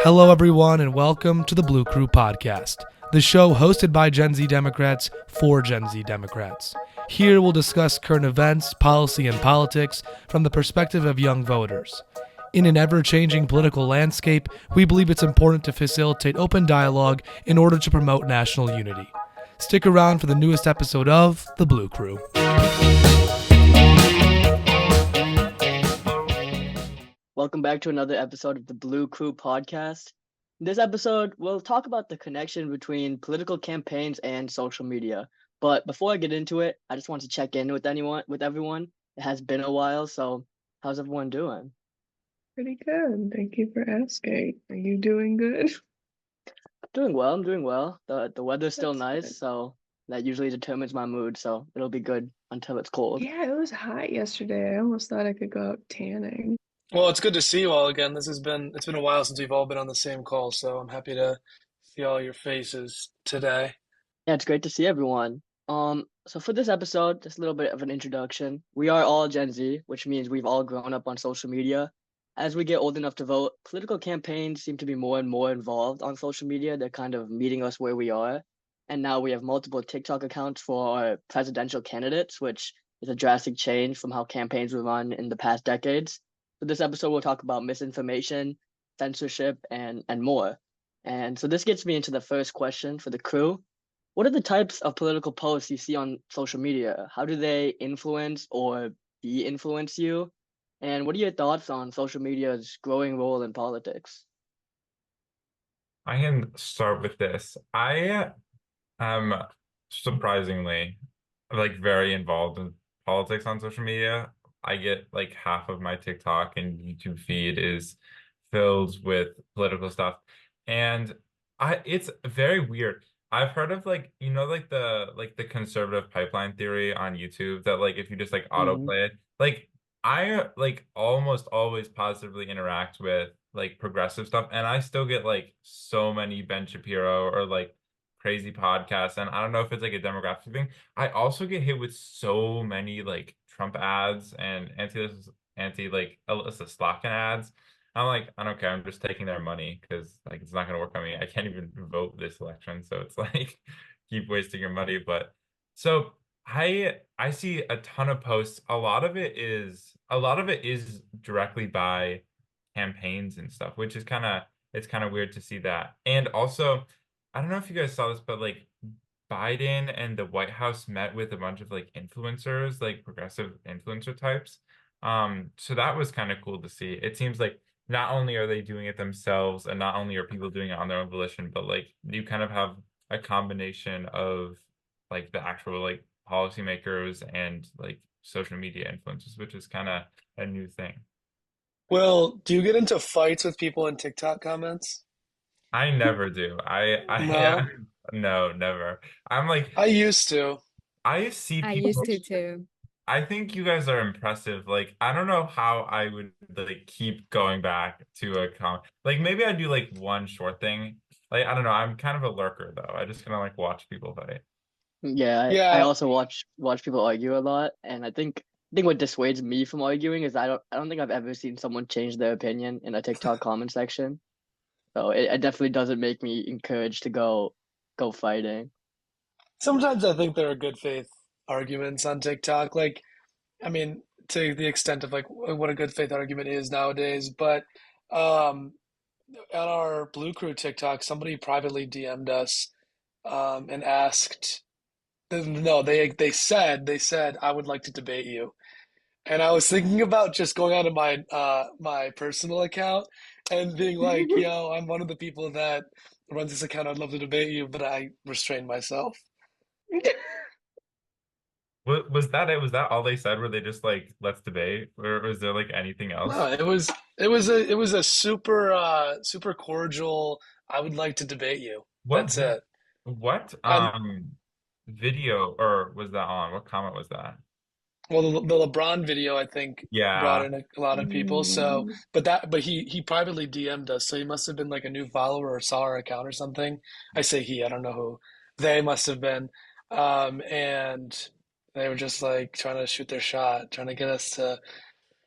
Hello, everyone, and welcome to the Blue Crew Podcast, the show hosted by Gen Z Democrats for Gen Z Democrats. Here we'll discuss current events, policy, and politics from the perspective of young voters. In an ever-changing political landscape, we believe it's important to facilitate open dialogue in order to promote national unity. Stick around for the newest episode of The Blue Crew. Welcome back to another episode of the Blue Crew Podcast. In this episode, we'll talk about the connection between political campaigns and social media. But before I get into it, I just want to check in with everyone. It has been a while, so how's everyone doing? Pretty good. Thank you for asking. Are you doing good? Doing well. I'm doing well. The weather's still That's nice, good. so that usually determines my mood. So it'll be good until it's cold. Yeah, it was hot yesterday. I almost thought I could go out tanning. Well, it's good to see you all again. It's been a while since we've all been on the same call, so I'm happy to see all your faces today. Yeah, it's great to see everyone. So for this episode, just a little bit of an introduction. We are all Gen Z, which means we've all grown up on social media. As we get old enough to vote, political campaigns seem to be more and more involved on social media. They're kind of meeting us where we are. And now we have multiple TikTok accounts for our presidential candidates, which is a drastic change from how campaigns were run in the past decades. So this episode we'll talk about misinformation, censorship, and more. And so this gets me into the first question for the crew. What are the types of political posts you see on social media? How do they influence or de-influence you? And what are your thoughts on social media's growing role in politics? I can start with this. I am surprisingly very involved in politics on social media. I get like half of my TikTok and YouTube feed is filled with political stuff. And it's very weird. I've heard of the conservative pipeline theory on YouTube that like if you just like Hmm. autoplay it, like I like almost always positively interact with like progressive stuff, and I still get like so many Ben Shapiro or like crazy podcasts, and I don't know if it's like a demographic thing. I also get hit with so many like Trump ads and anti like Alyssa Slotkin ads. I'm like, I don't care. I'm just taking their money because like it's not gonna work on me. I can't even vote this election, so it's like keep wasting your money. But so I see a ton of posts. A lot of it is directly by campaigns and stuff, which is it's kind of weird to see that. And also, I don't know if you guys saw this, but like Biden and the White House met with a bunch of like influencers, like progressive influencer types. So that was kind of cool to see. It seems like not only are they doing it themselves and not only are people doing it on their own volition, but like you kind of have a combination of like the actual like policymakers and like social media influencers, which is kind of a new thing. Well, do you get into fights with people in TikTok comments? I never do. No, No, never. I'm like, I used to. I see I people. used to too. I think you guys are impressive. Like, I don't know how I would like keep going back to a comment. Like, maybe I do like one short thing. Like, I don't know. I'm kind of a lurker though. I just kind of like watch people fight. Yeah, I Yeah, also watch people argue a lot, and I think what dissuades me from arguing is I don't think I've ever seen someone change their opinion in a TikTok comment section. So it definitely doesn't make me encouraged to go fighting. sometimes I think there are good faith arguments on TikTok. Like, I mean, to the extent of like what a good faith argument is nowadays. But um, on our Blue Crew TikTok, somebody privately DM'd us and asked. No, they said I would like to debate you. And I was thinking about just going onto my personal account and being like, yo, I'm one of the people that runs this account. I'd love to debate you, but I restrained myself. Was that it? Was that all they said? Were they just like, let's debate? Or was there like anything No, else? it was a super cordial, I would like to debate you. What That's it. what And video or was that on? What comment was that? well, the LeBron video I think brought Yeah. in a lot of people. So, Mm, but he privately DM'd us, so he must have been like a new follower or saw our account or something. I say he, I don't know who. They must have been, and they were just like trying to shoot their shot, trying to get us to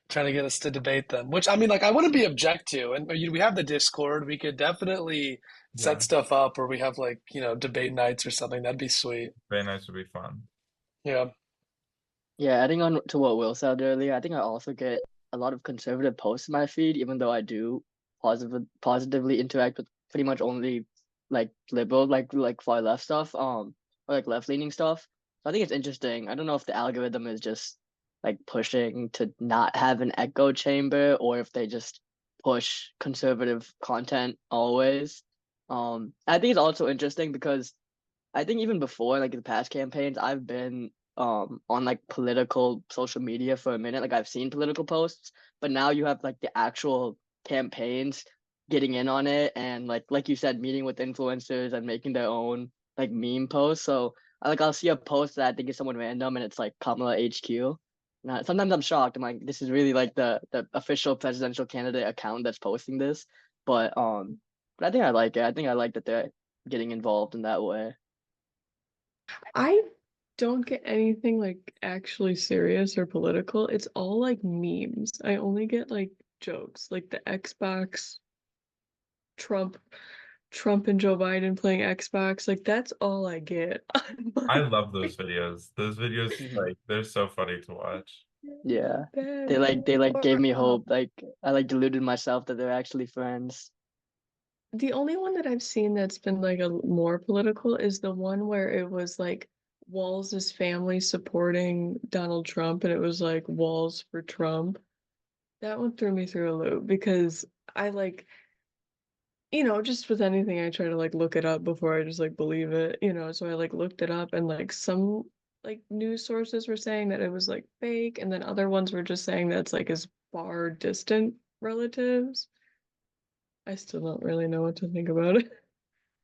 trying to get us to debate them. Which I mean, like I wouldn't be object to, and we have the Discord. We could definitely set Yeah, stuff up where we have like debate nights or something. That'd be sweet. very nice would be fun. Yeah. Yeah, adding on to what Will said earlier, I think I also get a lot of conservative posts in my feed, even though I do positively interact with pretty much only like liberal, like far left stuff, or like left leaning stuff. So I think it's interesting. I don't know if the algorithm is just like pushing to not have an echo chamber, or if they just push conservative content always. I think it's also interesting because I think even before like the past campaigns, I've been on like political social media for a minute. Like I've seen political posts, but now you have like the actual campaigns getting in on it, and like you said, meeting with influencers and making their own like meme posts. So I'll see a post that I think is someone random and it's like Kamala HQ. And sometimes I'm shocked. I'm like, this is really like the official presidential candidate account that's posting this. But I think I like it. I think I like that they're getting involved in that way. I don't get anything like actually serious or political. It's all like memes. I only get like jokes, like the Xbox Trump Trump and Joe Biden playing Xbox. Like that's all I get on I my love those videos. Those videos, Mhm. like, they're so funny to watch. Yeah. bad. They gave me Or hope. Like I like deluded myself that they're actually friends. the only one that I've seen that's been like a more political is the one where it was like Walls' family supporting Donald Trump, and it was like Walls for Trump. That one threw me through a loop because I like, just with anything, I try to like look it up before I just like believe it. So I like looked it up, and like some like news sources were saying that it was like fake, and then other ones were just saying that it's like his far distant relatives. I still don't really know what to think about it.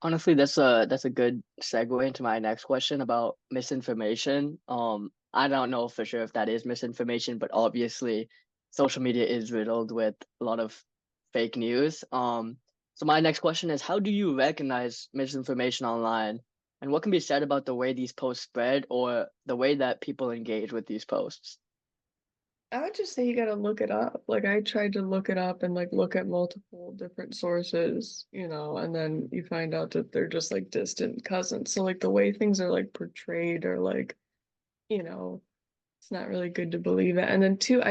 Honestly, that's a good segue into my next question about misinformation. I don't know for sure if that is misinformation, but obviously social media is riddled with a lot of fake news. So my next question is, how do you recognize misinformation online? And what can be said about the way these posts spread or the way that people engage with these posts? I would just say you gotta look it up. Like I tried to look it up and like look at multiple different sources, and then you find out that they're just like distant cousins. So like the way things are like portrayed or like, you know, it's not really good to believe it. And then two,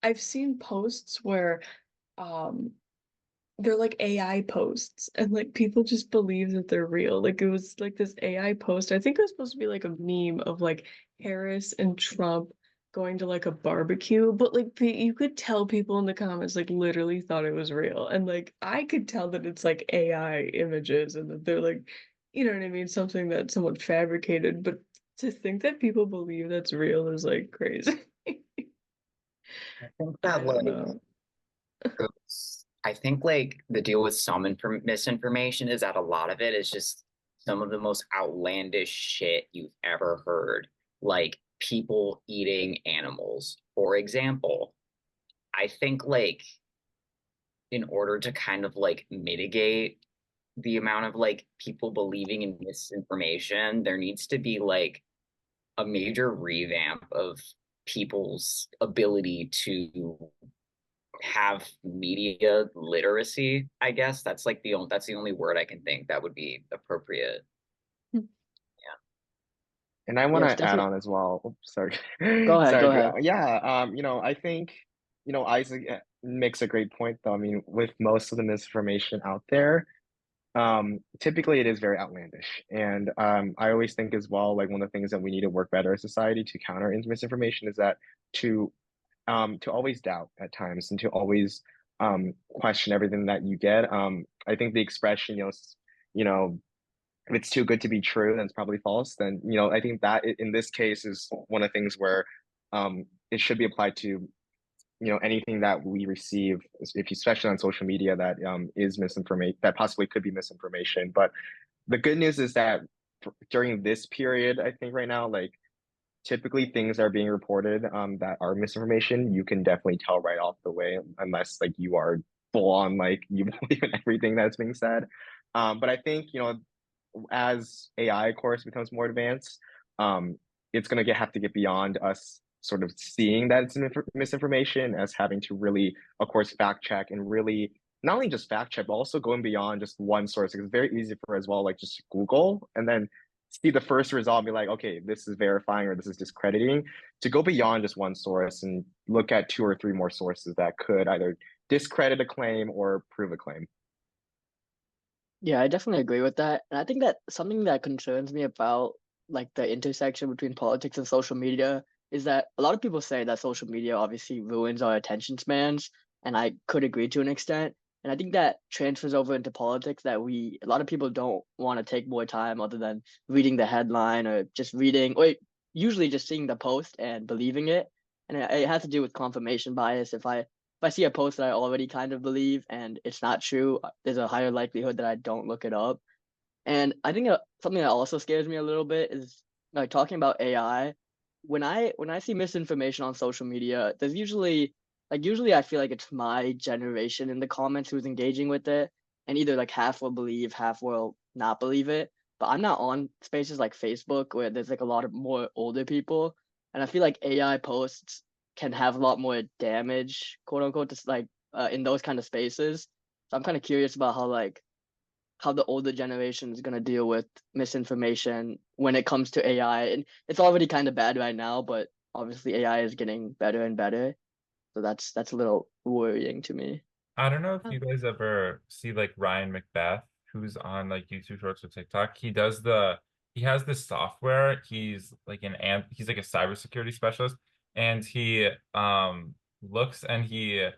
I've seen posts where um they're like AI posts and like people just believe that they're real. Like it was like this AI post. I think it was supposed to be like a meme of like Harris and Trump going to like a barbecue, but like you could tell people in the comments like literally thought it was real. And like I could tell that it's like AI images and that they're like, you know what I mean, something that someone fabricated, but to think that people believe that's real is like crazy. I think I that don't like know. I think like the deal with some misinformation is that a lot of it is just some of the most outlandish shit you've ever heard, like people eating animals. For example, I think like in order to kind of like mitigate the amount of like people believing in misinformation, there needs to be like a major revamp of people's ability to have media literacy, I guess. That's the only word I can think that would be appropriate. And I want Yeah, it's to add definitely. on as well. Oops, sorry. Go ahead, go Sorry, ahead. yeah, I think, Isaac makes a great point though. I mean, with most of the misinformation out there, typically it is very outlandish. And I always think as well, like one of the things that we need to work better as society to counter misinformation is that to to always doubt at times and to always question everything that you get. I think the expression, you know, if it's too good to be true, then it's probably false. Then, I think that in this case is one of the things where it should be applied to, anything that we receive, if especially on social media that is misinformation, that possibly could be misinformation. But the good news is that during this period, I think right now, like typically things are being reported that are misinformation. You can definitely tell right off the way, unless like you are full on like you believe in everything that's being said. But I think as AI, of course, becomes more advanced, it's gonna have to get beyond us sort of seeing that it's misinformation as having to really, of course, fact check and really not only just fact check, but also going beyond just one source. It's very easy for as well, like just Google and then see the first result and be like, okay, this is verifying or this is discrediting, to go beyond just one source and look at two or three more sources that could either discredit a claim or prove a claim. Yeah, I definitely agree with that. And I think that something that concerns me about like the intersection between politics and social media is that a lot of people say that social media obviously ruins our attention spans, and I could agree to an extent. And I think that transfers over into politics that a lot of people don't want to take more time other than reading the headline or just reading, or usually just seeing the post and believing it. And it has to do with confirmation bias. If I see a post that I already kind of believe and it's not true, there's a higher likelihood that I don't look it up. And I think something that also scares me a little bit is like talking about AI. When I see misinformation on social media, there's usually I feel like it's my generation in the comments who's engaging with it, and either like half will believe, half will not believe it. But I'm not on spaces like Facebook where there's like a lot of more older people, and I feel like AI posts can have a lot more damage, quote unquote, just like in those kind of spaces. So I'm kind of curious about how the older generation is going to deal with misinformation when it comes to AI. And it's already kind of bad right now, but obviously AI is getting better and better. So that's a little worrying to me. I don't know if you Um, guys ever see like Ryan Macbeth, who's on like YouTube Shorts or TikTok. He has this software. He's like a cybersecurity specialist, and he looks and he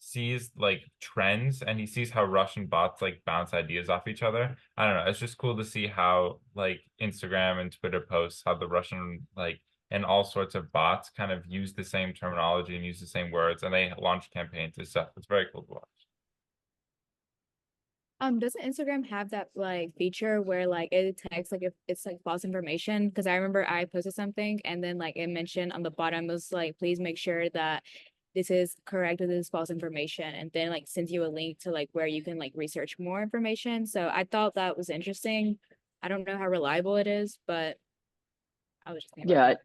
sees like trends and he sees how Russian bots like bounce ideas off each other. I don't know. It's just cool to see how like Instagram and Twitter posts how the Russian like and all sorts of bots kind of use the same terminology and use the same words, and they launch campaigns and stuff. It's very cool to watch. doesn't Instagram have that like feature where like it detects like if it's like false information? Because I remember I posted something and then like it mentioned on the bottom was like, please make sure that this is correct or this is false information, and then like sends you a link to like where you can like research more information. So I thought that was interesting. I don't know how reliable it is, but I was just thinking about Yeah, that.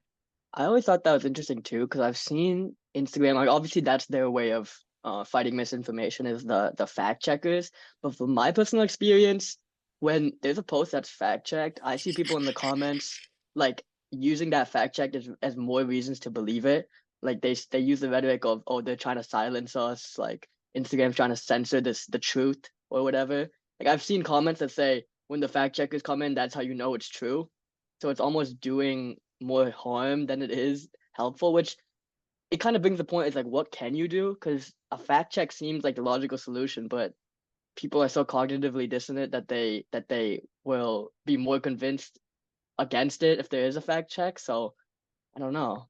I always thought that was interesting too, because I've seen Instagram, like obviously that's their way of fighting misinformation is the fact checkers. But from my personal experience, when there's a post that's fact checked, I see people in the comments like using that fact check as more reasons to believe it. Like they use the rhetoric of, oh, they're trying to silence us, like Instagram's trying to censor the truth or whatever. Like I've seen comments that say when the fact checkers come in, that's how you know it's true. So it's almost doing more harm than it is helpful, which it kind of brings the point is like, what can you do? Because a fact check seems like the logical solution, but people are so cognitively dissonant that they will be more convinced against it if there is a fact check. So I don't know.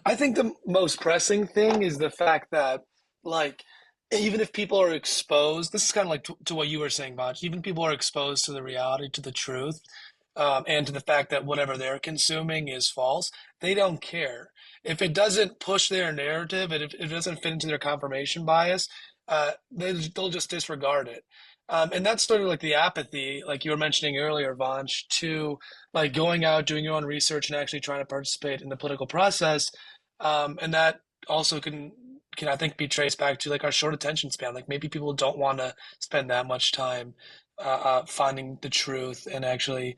I think the most pressing thing is the fact that, like, even if people are exposed, this is kind of like to what you were saying, Baj, even people are exposed to the reality, to the truth, and to the fact that whatever they're consuming is false, they don't care. If it doesn't push their narrative and if it doesn't fit into their confirmation bias, they'll just disregard it. And that's sort of like the apathy, like you were mentioning earlier, Vanch, to like going out, doing your own research, and actually trying to participate in the political process. And that also can I think be traced back to like our short attention span. Like maybe people don't want to spend that much time finding the truth and actually,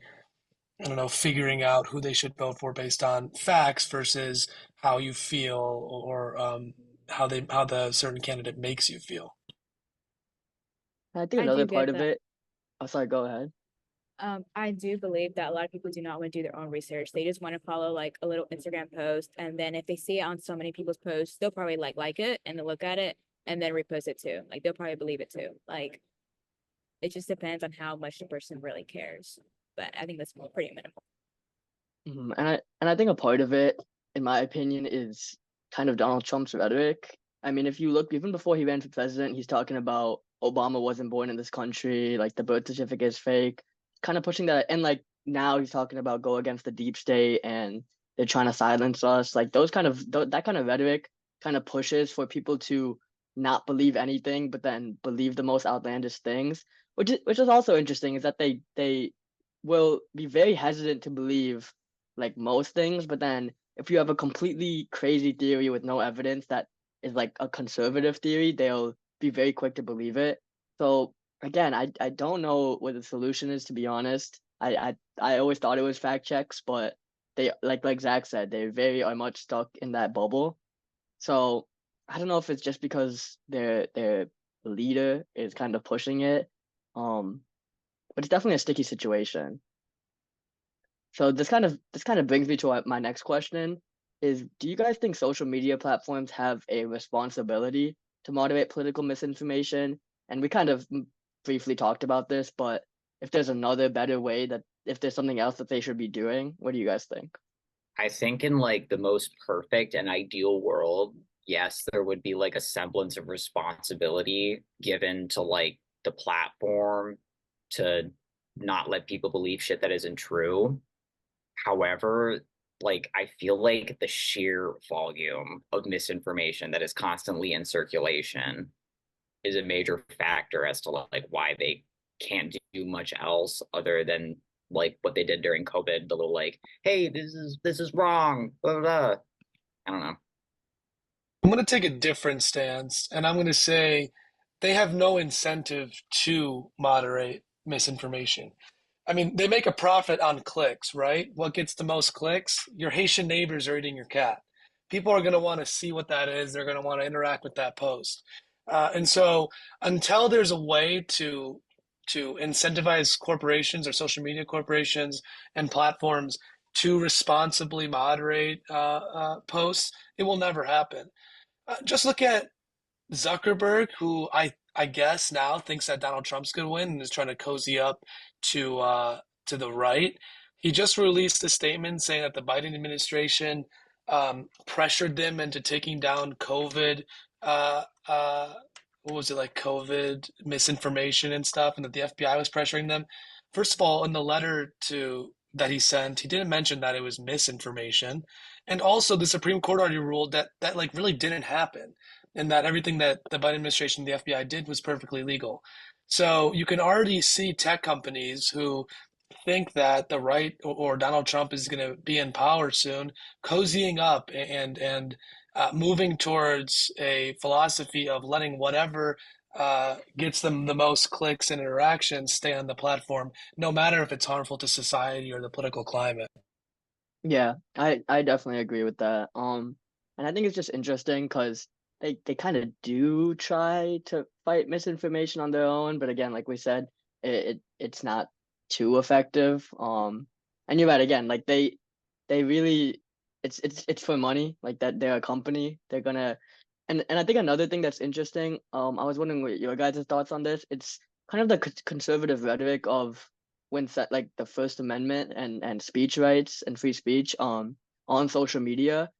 I don't know, figuring out who they should vote for based on facts versus how you feel or how the certain candidate makes you feel. And I think I another do part get of that. it. Oh, sorry, go ahead. I do believe that a lot of people do not want to do their own research. They just want to follow like a little Instagram post, and then if they see it on so many people's posts, they'll probably like it and they'll look at it and then repost it too. Like they'll probably believe it too. Like it just depends on how much the person really cares. But I think that's pretty minimal. And I think a part of it, in my opinion, is kind of Donald Trump's rhetoric. I mean, if you look even before he ran for president, he's talking about Obama wasn't born in this country, like the birth certificate is fake, kind of pushing that. And like now he's talking about go against the deep state and they're trying to silence us. Like that kind of rhetoric kind of pushes for people to not believe anything, but then believe the most outlandish things. Which is also interesting is that they will be very hesitant to believe like most things, but then if you have a completely crazy theory with no evidence that is like a conservative theory, they'll be very quick to believe it. So again, I don't know what the solution is, to be honest. I always thought it was fact checks, but they like Zach said, they very are much stuck in that bubble. So I don't know if it's just because their leader is kind of pushing it. But it's definitely a sticky situation. So this kind of brings me to my next question is, do you guys think social media platforms have a responsibility to moderate political misinformation? And we kind of briefly talked about this, but if there's another better way, that if there's something else that they should be doing, what do you guys think? I think in like the most perfect and ideal world, yes, there would be like a semblance of responsibility given to like the platform to not let people believe shit that isn't true. However, like I feel like the sheer volume of misinformation that is constantly in circulation is a major factor as to like why they can't do much else other than like what they did during COVID, the little like, hey, this is wrong, blah, blah, blah. I don't know. I'm going to take a different stance, and I'm going to say they have no incentive to moderate misinformation. I mean, they make a profit on clicks, right? What gets the most clicks? Your Haitian neighbors are eating your cat. People are going to want to see what that is. They're going to want to interact with that post. And so until there's a way to incentivize corporations or social media corporations and platforms to responsibly moderate posts, it will never happen. Just look at Zuckerberg, who I guess now thinks that Donald Trump's going to win and is trying to cozy up to the right. He just released a statement saying that the Biden administration pressured them into taking down COVID. Uh, uh, what was it, like COVID misinformation and stuff, and that the FBI was pressuring them. First of all, in the letter to that he sent, he didn't mention that it was misinformation, and also the Supreme Court already ruled that that like really didn't happen, and that everything that the Biden administration and the FBI did was perfectly legal. So you can already see tech companies who think that the right or Donald Trump is going to be in power soon, cozying up and moving towards a philosophy of letting whatever gets them the most clicks and interactions stay on the platform, no matter if it's harmful to society or the political climate. Yeah, I definitely agree with that. And I think it's just interesting because they kind of do try to fight misinformation on their own, but again, like we said, it's not too effective. And you're right again, like they really it's for money, like that they're a company, they're gonna and I think another thing that's interesting, I was wondering what your guys' thoughts on this. It's kind of the conservative rhetoric of when set like the First Amendment and speech rights and free speech on social media.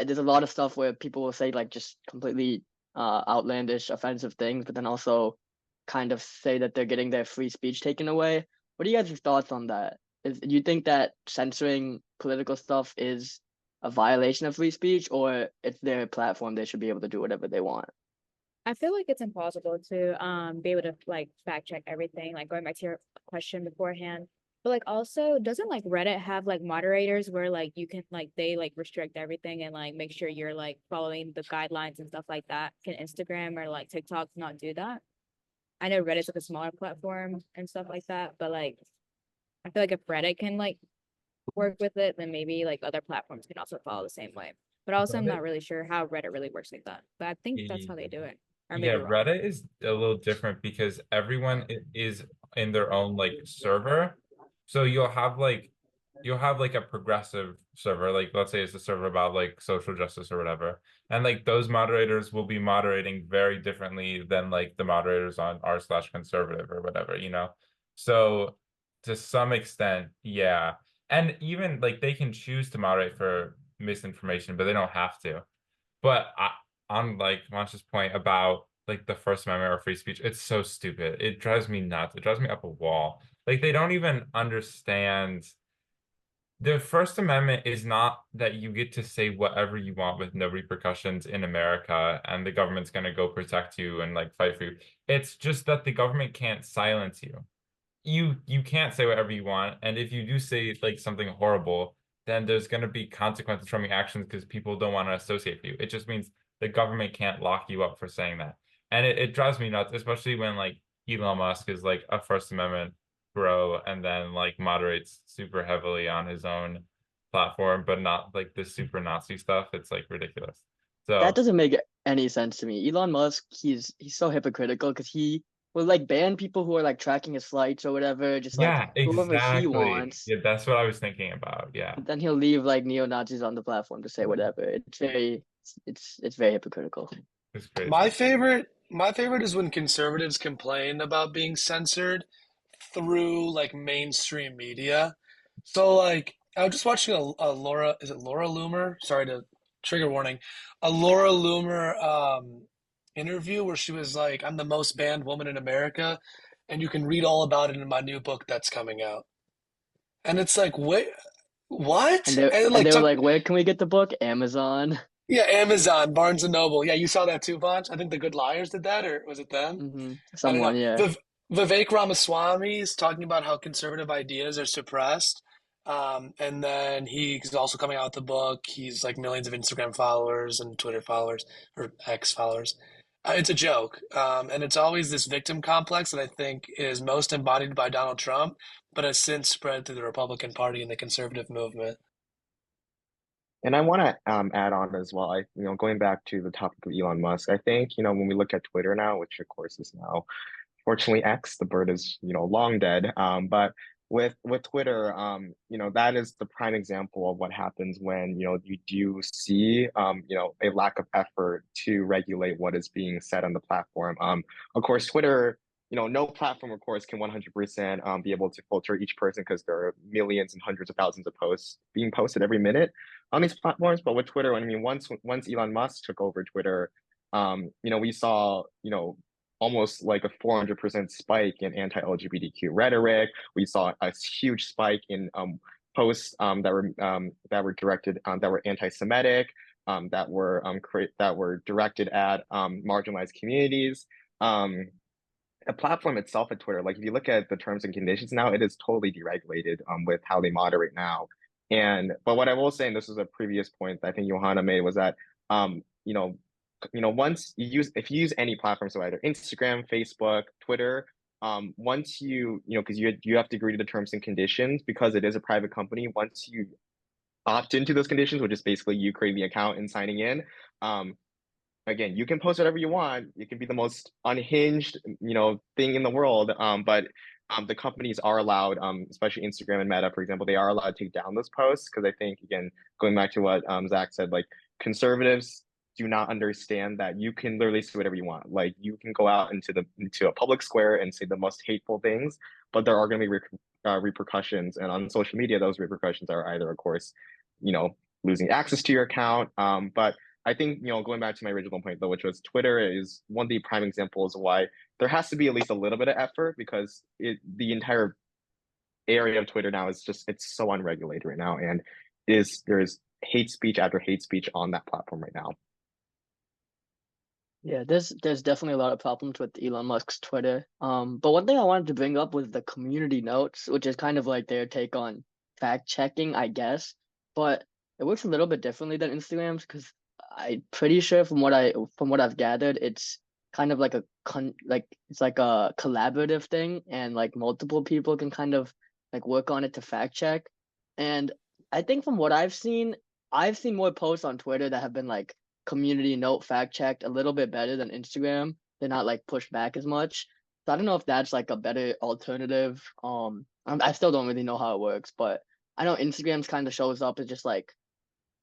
There's a lot of stuff where people will say like just completely outlandish, offensive things, but then also kind of say that they're getting their free speech taken away. What are you guys' thoughts on that? Do you think that censoring political stuff is a violation of free speech, or it's their platform, they should be able to do whatever they want? I feel like it's impossible to be able to like fact check everything, like going back to your question beforehand. But like also, doesn't like Reddit have like moderators where like you can like they like restrict everything and like make sure you're like following the guidelines and stuff like that? Can Instagram or like TikTok not do that? I know Reddit's like a smaller platform and stuff like that, but like I feel like if Reddit can like work with it, then maybe like other platforms can also follow the same way. But also, I'm Reddit, not really sure how Reddit really works like that. But I think that's how they do it. Or yeah, maybe wrong. Reddit is a little different because everyone is in their own like server. So you'll have like a progressive server, like let's say it's a server about like social justice or whatever. And like those moderators will be moderating very differently than like the moderators on r/conservative or whatever, you know? So to some extent, yeah. And even like they can choose to moderate for misinformation, but they don't have to. But on like Mancha's point about like the First Amendment or free speech, it's so stupid. It drives me nuts. It drives me up a wall. Like they don't even understand. The First Amendment is not that you get to say whatever you want with no repercussions in America and the government's going to go protect you and like fight for you. It's just that the government can't silence you. You can't say whatever you want, and if you do say like something horrible, then there's going to be consequences from your actions because people don't want to associate with you. It just means the government can't lock you up for saying that. And it drives me nuts, especially when like Elon Musk is like a First Amendment bro and then like moderates super heavily on his own platform, but not like the super Nazi stuff. It's like ridiculous. That So doesn't make any sense to me. Elon Musk, he's so hypocritical because he will like ban people who are like tracking his flights or whatever, just like yeah, whoever he exactly. wants. Yeah, that's what I was thinking about. Yeah, But then he'll leave like neo-Nazis on the platform to say whatever. It's very hypocritical. it's crazy. My favorite is when conservatives complain about being censored through like mainstream media. So like I was just watching a Laura, is it Laura Loomer? Sorry to trigger warning. A Laura Loomer interview where she was like, I'm the most banned woman in America, and you can read all about it in my new book that's coming out. And it's like, wait, And what? they And and like they were took like, where can we get the book? Amazon. yeah, Amazon, Barnes and Noble. Yeah, you saw that too, Vanch. I think the Good Liars did that, or was it them? I don't know. Someone, yeah. Vivek Ramaswamy is talking about how conservative ideas are suppressed. And then he's also coming out with a book. He's like millions of Instagram followers and Twitter followers or X followers. It's a joke. And it's always this victim complex that I think is most embodied by Donald Trump, but has since spread through the Republican Party and the conservative movement. And I want to add on as well. Going back to the topic of Elon Musk, I think, when we look at Twitter now, which of course is now fortunately X, the bird is, long dead. But with Twitter, that is the prime example of what happens when, you do see, a lack of effort to regulate what is being said on the platform. Of course, Twitter, no platform, of course, can 100% be able to filter each person because there are millions and hundreds of thousands of posts being posted every minute on these platforms. But with Twitter, I mean, once Elon Musk took over Twitter, we saw, almost like a 400% spike in anti-LGBTQ rhetoric. We saw a huge spike in posts that were directed that were anti-Semitic, that were directed at marginalized communities. The platform itself at Twitter, like if you look at the terms and conditions now, it is totally deregulated with how they moderate now. But what I will say, and this is a previous point that I think Johanna made, was that once if you use any platform, so either Instagram, Facebook, Twitter, once because you have to agree to the terms and conditions because it is a private company. Once you opt into those conditions, which is basically you creating the account and signing in, again, you can post whatever you want. It can be the most unhinged, thing in the world. But the companies are allowed, especially Instagram and Meta, for example, they are allowed to take down those posts because I think, again, going back to what Zach said, like conservatives do not understand that you can literally say whatever you want. Like you can go out into a public square and say the most hateful things, but there are going to be repercussions. And on social media, those repercussions are either, of course, losing access to your account. But I think, going back to my original point though, which was Twitter is one of the prime examples of why there has to be at least a little bit of effort because the entire area of Twitter now it's so unregulated right now. And there's hate speech after hate speech on that platform right now. Yeah, there's definitely a lot of problems with Elon Musk's Twitter. But one thing I wanted to bring up was the community notes, which is kind of like their take on fact checking, I guess. But it works a little bit differently than Instagram's because I'm pretty sure from what I've gathered, it's kind of like it's like a collaborative thing, and like multiple people can kind of like work on it to fact check. And I think from what I've seen more posts on Twitter that have been like community note fact checked a little bit better than Instagram. They're not like pushed back as much. So I don't know if that's like a better alternative. I still don't really know how it works, but I know Instagram's kind of shows up as just like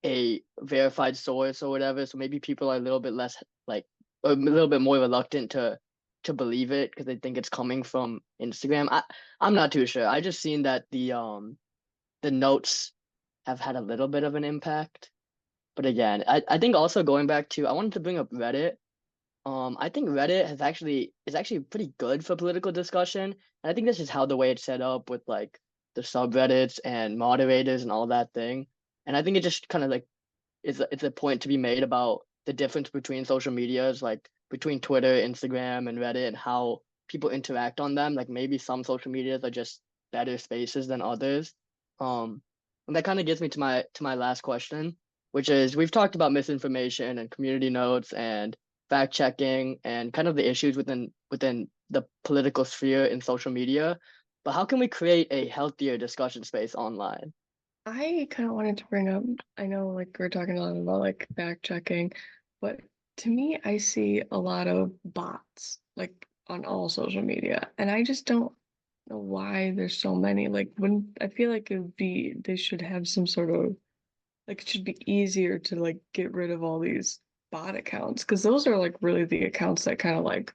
a verified source or whatever. So maybe people are a little bit less like a little bit more reluctant to believe it because they think it's coming from Instagram. I'm not too sure. I just seen that the notes have had a little bit of an impact. But again, I think also going back to I wanted to bring up Reddit. I think Reddit is actually pretty good for political discussion. And I think this is how the way it's set up with like the subreddits and moderators and all that thing. And I think it just kind of like it's a point to be made about the difference between social medias, like between Twitter, Instagram, and Reddit, and how people interact on them. Like maybe some social medias are just better spaces than others. Um, And that kind of gets me to my last question, which is we've talked about misinformation and community notes and fact checking and kind of the issues within the political sphere in social media. But how can we create a healthier discussion space online? I kind of wanted to bring up, I know like we're talking a lot about like fact checking, but to me, I see a lot of bots like on all social media, and I just don't know why there's so many. Like when I feel like they should have some sort of like it should be easier to like get rid of all these bot accounts because those are like really the accounts that kind of like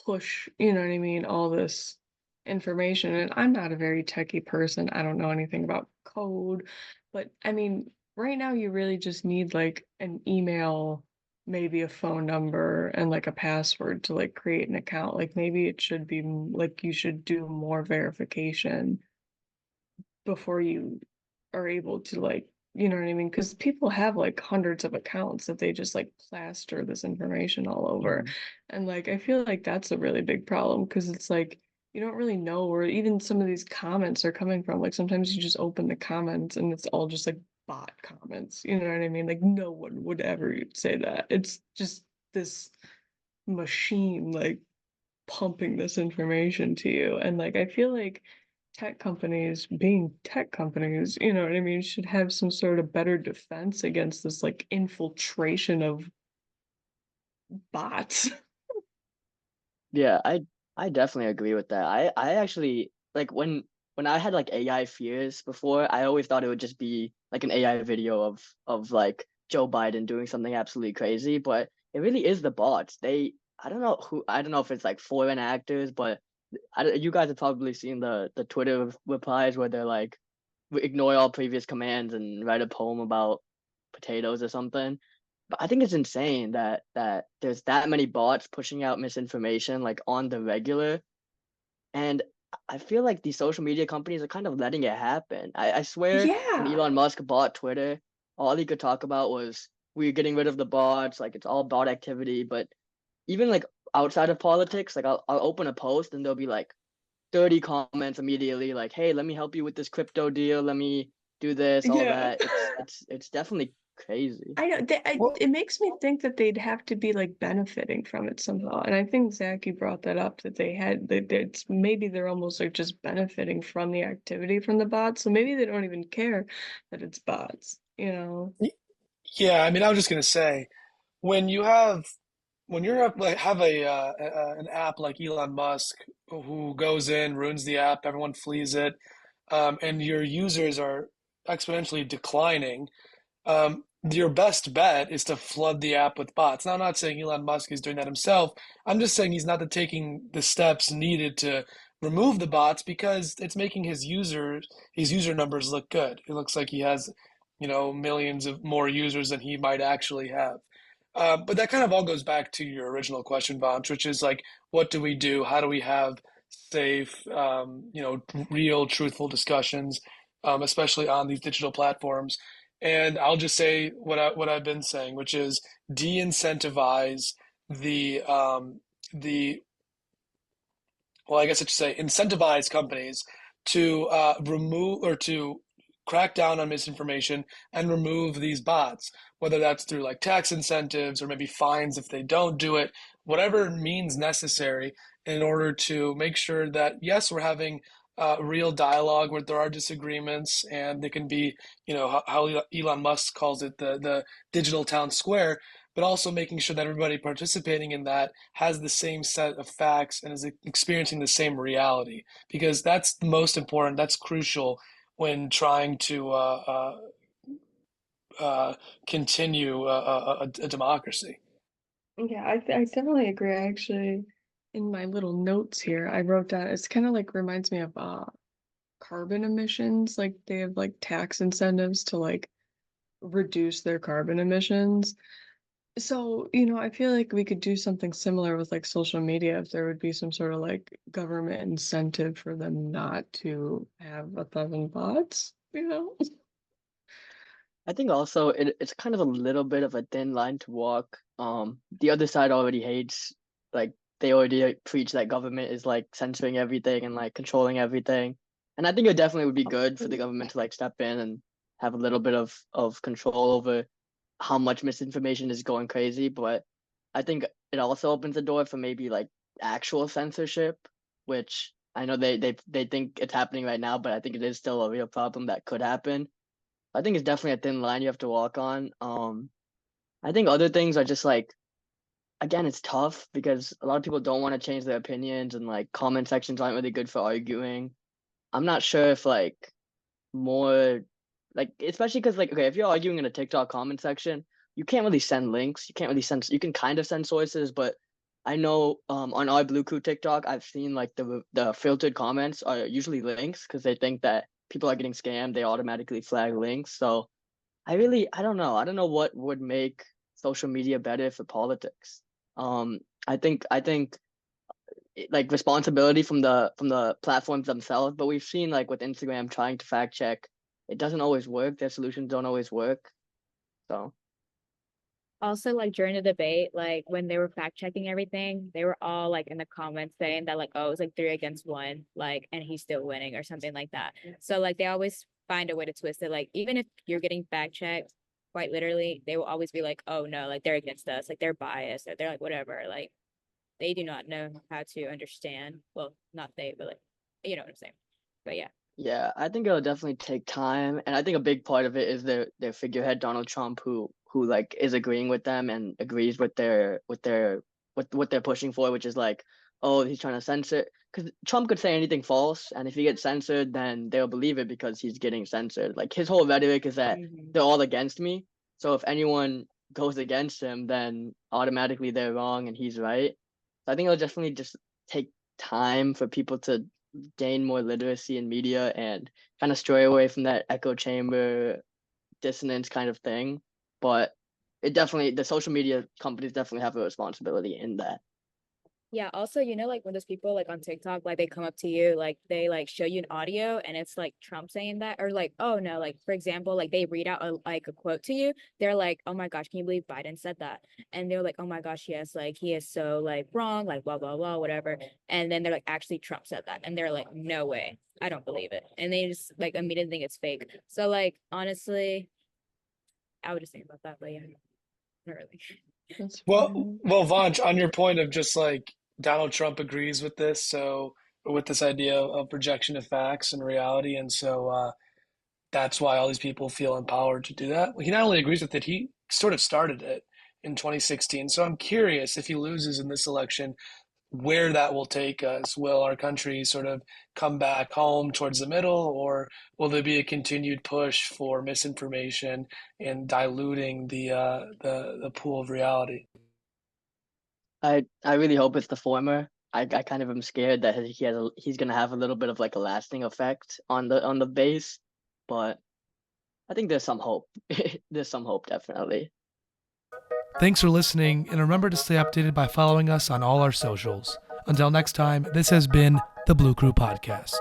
push, you know what I mean, all this information. And I'm not a very techie person. I don't know anything about code, but I mean, right now you really just need like an email, maybe a phone number and like a password to like create an account. Like maybe it should be like you should do more verification before you are able to like, you know what I mean? Because people have like hundreds of accounts that they just like plaster this information all over. And like I feel like that's a really big problem because it's like you don't really know where even some of these comments are coming from. Like sometimes you just open the comments and it's all just like bot comments. You know what I mean? Like no one would ever say that. It's just this machine like pumping this information to you. And like I feel like tech companies being tech companies, you know what I mean, should have some sort of better defense against this like infiltration of bots. Yeah, I definitely agree with that. I actually like when I had like AI fears before, I always thought it would just be like an AI video of like Joe Biden doing something absolutely crazy, but it really is the bots. I don't know if it's like foreign actors, but you guys have probably seen the Twitter replies where they're like ignore all previous commands and write a poem about potatoes or something. But I think it's insane that there's that many bots pushing out misinformation like on the regular. And I feel like these social media companies are kind of letting it happen. I swear when Yeah. Elon Musk bought Twitter, all he could talk about was we're getting rid of the bots, like it's all bot activity. But even like outside of politics, like I'll open a post and there'll be like 30 comments immediately, like, hey, let me help you with this crypto deal, let me do this, all Yeah. that. It's definitely crazy. I know Well, it makes me think that they'd have to be like benefiting from it somehow. And I think Zach, you brought that up that they had that it's maybe they're almost like just benefiting from the activity from the bots. So maybe they don't even care that it's bots, you know? yeah, I mean, I was just gonna say, when you have when you're up, like have an app like Elon Musk who goes in, ruins the app, everyone flees it, and your users are exponentially declining. Your best bet is to flood the app with bots. Now, I'm not saying Elon Musk is doing that himself. I'm just saying he's not taking the steps needed to remove the bots because it's making his user numbers look good. It looks like he has, millions of more users than he might actually have. But that kind of all goes back to your original question, Vanch, which is like, what do we do? How do we have safe, real, truthful discussions, especially on these digital platforms? And I'll just say what I've been saying, which is de-incentivize the well, I guess I should say incentivize companies to remove or to crack down on misinformation and remove these bots, whether that's through like tax incentives or maybe fines if they don't do it, whatever means necessary in order to make sure that, yes, we're having real dialogue where there are disagreements and they can be, how Elon Musk calls it, the digital town square, but also making sure that everybody participating in that has the same set of facts and is experiencing the same reality, because that's the most important. That's crucial when trying to continue a democracy. Yeah, I definitely agree. I actually, in my little notes here, I wrote down it's kind of like reminds me of carbon emissions. Like they have like tax incentives to like reduce their carbon emissions. So, I feel like we could do something similar with like social media if there would be some sort of like government incentive for them not to have 1,000 bots, you know? I think also it's kind of a little bit of a thin line to walk. The other side already hates, like they already preach that government is like censoring everything and like controlling everything. And I think it definitely would be good for the government to like step in and have a little bit of control over how much misinformation is going crazy. But I think it also opens the door for maybe like actual censorship, which I know they think it's happening right now, but I think it is still a real problem that could happen. I think it's definitely a thin line you have to walk on. I think other things are just like, again, it's tough because a lot of people don't want to change their opinions, and like comment sections aren't really good for arguing. I'm not sure if like more like, especially because like, okay, if you're arguing in a TikTok comment section, you can't really send links. You can't really send, you can kind of send sources, but I know on our Blue Crew TikTok, I've seen like the filtered comments are usually links because they think that people are getting scammed. They automatically flag links. So I don't know. I don't know what would make social media better for politics. I think like responsibility from the platforms themselves, but we've seen like with Instagram trying to fact check, it doesn't always work. Their solutions don't always work. So Also, like during the debate, like when they were fact checking everything, they were all like in the comments saying that like, oh, it's like 3 against 1, like, and he's still winning or something like that. So like they always find a way to twist it. Like even if you're getting fact checked, quite literally, they will always be like, oh no, like they're against us, like they're biased, or they're like whatever. Like they do not know how to understand. Well, not they, but like you know what I'm saying. But yeah. yeah, I think it'll definitely take time, and I think a big part of it is their figurehead Donald Trump, who like is agreeing with them and agrees with what they're pushing for, which is like, oh, he's trying to censor. Because Trump could say anything false, and if he gets censored, then they'll believe it because he's getting censored. Like his whole rhetoric is that they're all against me. So if anyone goes against him, then automatically they're wrong and he's right. So I think it'll definitely just take time for people to gain more literacy in media and kind of stray away from that echo chamber dissonance kind of thing. But the social media companies definitely have a responsibility in that. Yeah, also, like when those people like on TikTok, like they come up to you, like they like show you an audio and it's like Trump saying that, or like, oh no, like for example, like they read out a quote to you. They're like, oh my gosh, can you believe Biden said that? And they're like, oh my gosh, yes, like he is so like wrong, like blah blah blah, whatever. And then they're like, actually Trump said that. And they're like, no way, I don't believe it. And they just like immediately think it's fake. So like honestly, I would just think about that, but yeah, not really. That's Well, fine. well, Vanch, on your point of just like Donald Trump agrees with this, so with this idea of projection of facts and reality, and so that's why all these people feel empowered to do that. Well, he not only agrees with it, he sort of started it in 2016. So I'm curious if he loses in this election, where that will take us. Will our country sort of come back home towards the middle, or will there be a continued push for misinformation and diluting the pool of reality? I really hope it's the former. I kind of am scared that he's gonna have a little bit of like a lasting effect on the base, but I think there's some hope. There's some hope, definitely. Thanks for listening, and remember to stay updated by following us on all our socials. Until next time, this has been the Blue Crew Podcast.